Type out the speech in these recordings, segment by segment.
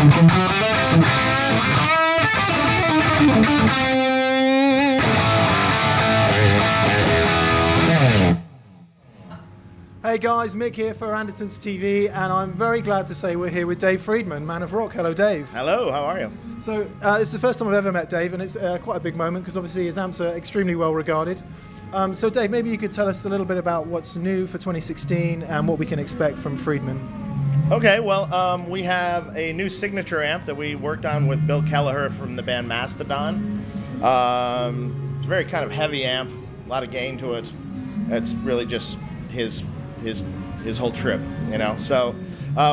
Hey guys, Mick here for Andertons TV, and I'm very glad to say we're here with Dave Friedman, Man of Rock. Hello, Dave. Hello, how are you? So, it's the first time I've ever met Dave, and it's quite a big moment because obviously his amps are extremely well regarded. So, Dave, maybe you could tell us a little bit about what's new for 2016 and what we can expect from Friedman. Okay, well, we have a new signature amp that we worked on with Bill Kelleher from the band Mastodon. It's a very kind of heavy amp, a lot of gain to it. It's really just his whole trip, you know. So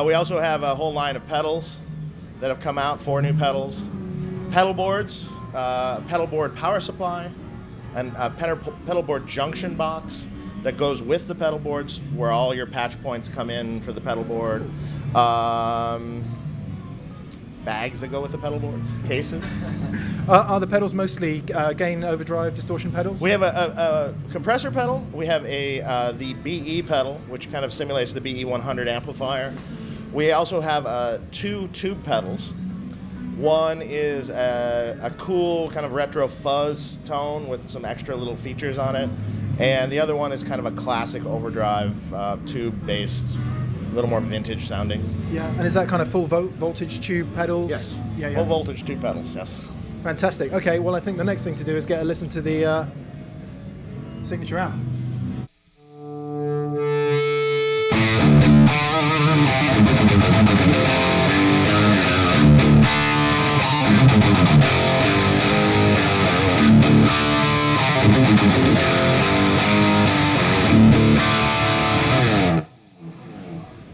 we also have a whole line of pedals that have come out, 4 new pedals, pedal boards, pedal board power supply, and a pedal board junction box that goes with the pedal boards, where all your patch points come in for the pedal board. Bags that go with the pedal boards, cases. Are the pedals mostly gain, overdrive, distortion pedals? We have a compressor pedal. We have the BE pedal, which kind of simulates the BE 100 amplifier. We also have 2 tube pedals. One is a cool kind of retro fuzz tone with some extra little features on it, and the other one is kind of a classic overdrive tube-based, a little more vintage sounding. Yeah, and is that kind of full voltage tube pedals? Yes, yeah. Full voltage tube pedals, yes. Fantastic. Okay, well, I think the next thing to do is get a listen to the signature amp.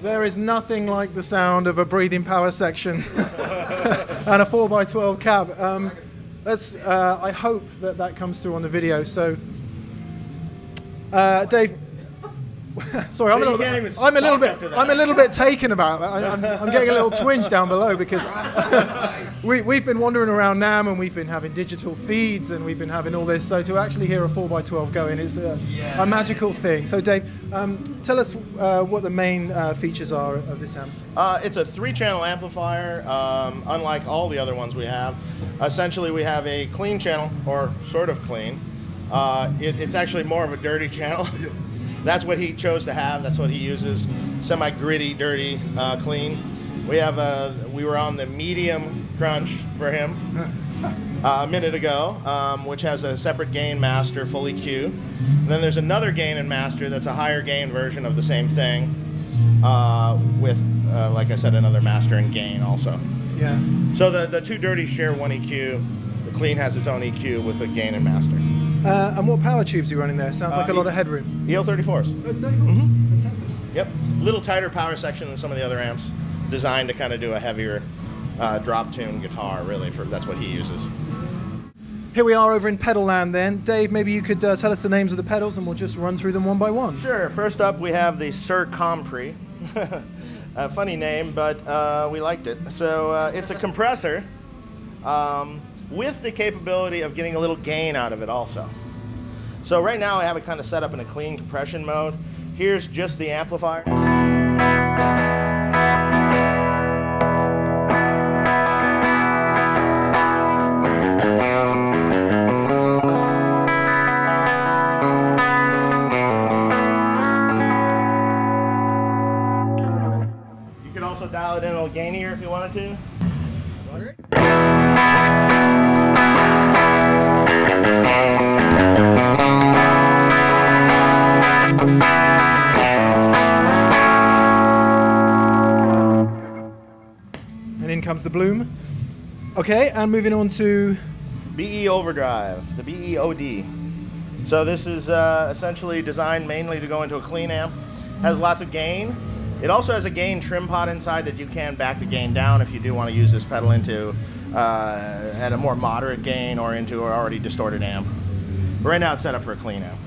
There is nothing like the sound of a breathing power section and a 4x12 cab. I hope that comes through on the video. So, Dave, sorry, I'm a little bit taken about that. I'm getting a little twinge down below because we've been wandering around NAMM and we've been having digital feeds and we've been having all this. So to actually hear a 4x12 going is a magical thing. So Dave, tell us what the main features are of this amp. It's a 3-channel amplifier, unlike all the other ones we have. Essentially, we have a clean channel, or sort of clean. It's actually more of a dirty channel. That's what he chose to have. That's what he uses. Semi-gritty, dirty, clean. We were on the medium crunch for him a minute ago, which has a separate gain master, full EQ. And then there's another gain and master that's a higher gain version of the same thing, with, like I said, another master and gain also. Yeah. So the 2 dirties share 1 EQ. The clean has its own EQ with a gain and master. And what power tubes are you running there? Sounds like a lot of headroom. EL34s. Oh, it's 34s? Fantastic. Yep. A little tighter power section than some of the other amps, designed to kind of do a heavier drop tune guitar, really. That's what he uses. Here we are over in pedal land then. Dave, maybe you could tell us the names of the pedals and we'll just run through them one by one. Sure. First up, we have the Sir Compre. A funny name, but we liked it. So it's a compressor with the capability of getting a little gain out of it also. So right now I have it kind of set up in a clean compression mode. Here's just the amplifier. You could also dial it in a little gainier if you wanted to. And in comes the bloom. Okay, and moving on to BE Overdrive, the BE OD. So this is essentially designed mainly to go into a clean amp. Has lots of gain. It also has a gain trim pot inside that you can back the gain down if you do want to use this pedal into at a more moderate gain or into an already distorted amp. But right now it's set up for a clean amp.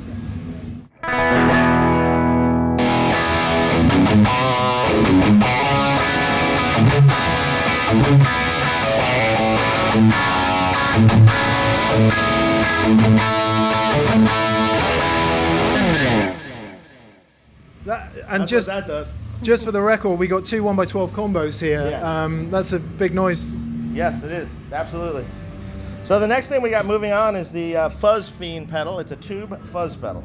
And That's just what that does. Just for the record, we got two 1x12 combos here. Yes. That's a big noise. Yes, it is. Absolutely. So the next thing we got moving on is the Fuzz Fiend pedal. It's a tube fuzz pedal.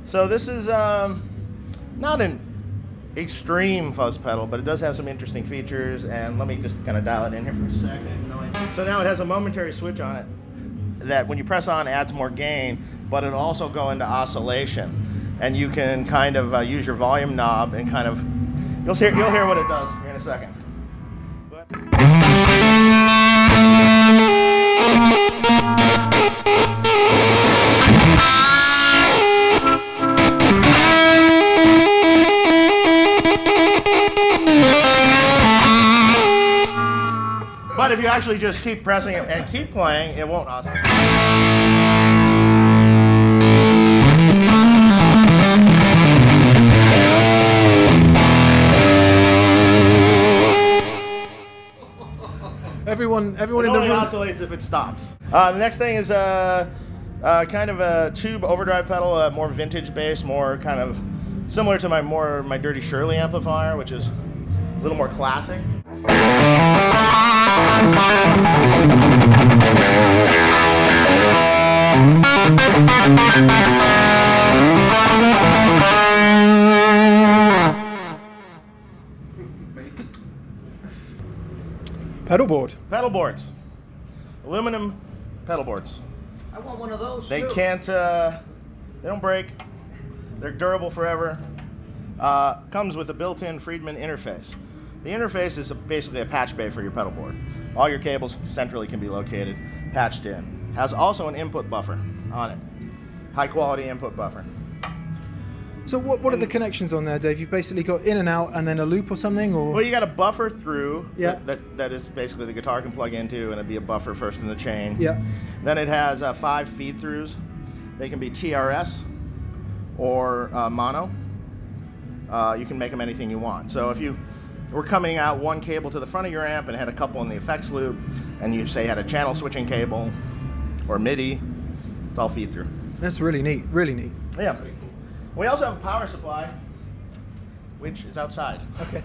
So this is not an extreme fuzz pedal, but it does have some interesting features. And let me just kind of dial it in here for a second. So now it has a momentary switch on it that when you press on adds more gain, but it'll also go into oscillation. And you can kind of use your volume knob and kind of, you'll hear what it does here in a second. But if you actually just keep pressing it and keep playing, it won't oscillate. Everyone in the room only oscillates if it stops. The next thing is kind of a tube overdrive pedal, more vintage bass, more kind of similar to my Dirty Shirley amplifier, which is a little more classic. pedal board. Pedal boards, aluminum pedal boards. I want one of those. They too. can't, they don't break. They're durable forever. Comes with a built-in Friedman interface. The interface is basically a patch bay for your pedal board. All your cables centrally can be located, patched in. Has also an input buffer on it. High quality input buffer. So what are the connections on there, Dave? You've basically got in and out and then a loop or something, or? Well, you got a buffer through Yeah. that is basically the guitar can plug into, and it'd be a buffer first in the chain. Yeah. Then it has 5 feed-throughs. They can be TRS or mono. You can make them anything you want. So if you were coming out one cable to the front of your amp and had a couple in the effects loop, and you say had a channel switching cable or MIDI, it's all feed-through. That's really neat, really neat. Yeah. We also have a power supply, which is outside. Okay.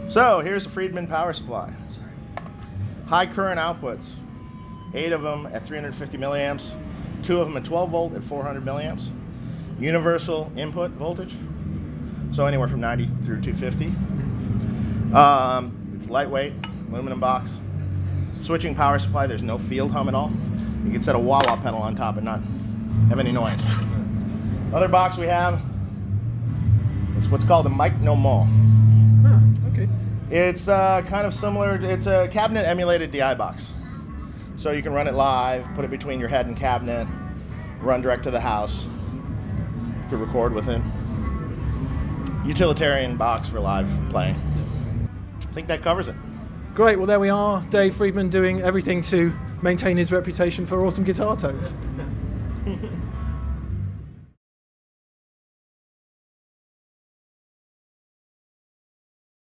So here's a Friedman power supply. High current outputs, 8 of them at 350 milliamps, 2 of them at 12 volt at 400 milliamps. Universal input voltage, so anywhere from 90 through 250. It's lightweight, aluminum box. Switching power supply, there's no field hum at all. You can set a wah-wah pedal on top and not have any noise. Other box we have is what's called a mic no more. Ah, okay. It's kind of similar. It's a cabinet emulated DI box. So you can run it live, put it between your head and cabinet, run direct to the house. You could record with it. Utilitarian box for live playing. I think that covers it. Great, well there we are. Dave Friedman doing everything to maintain his reputation for awesome guitar tones.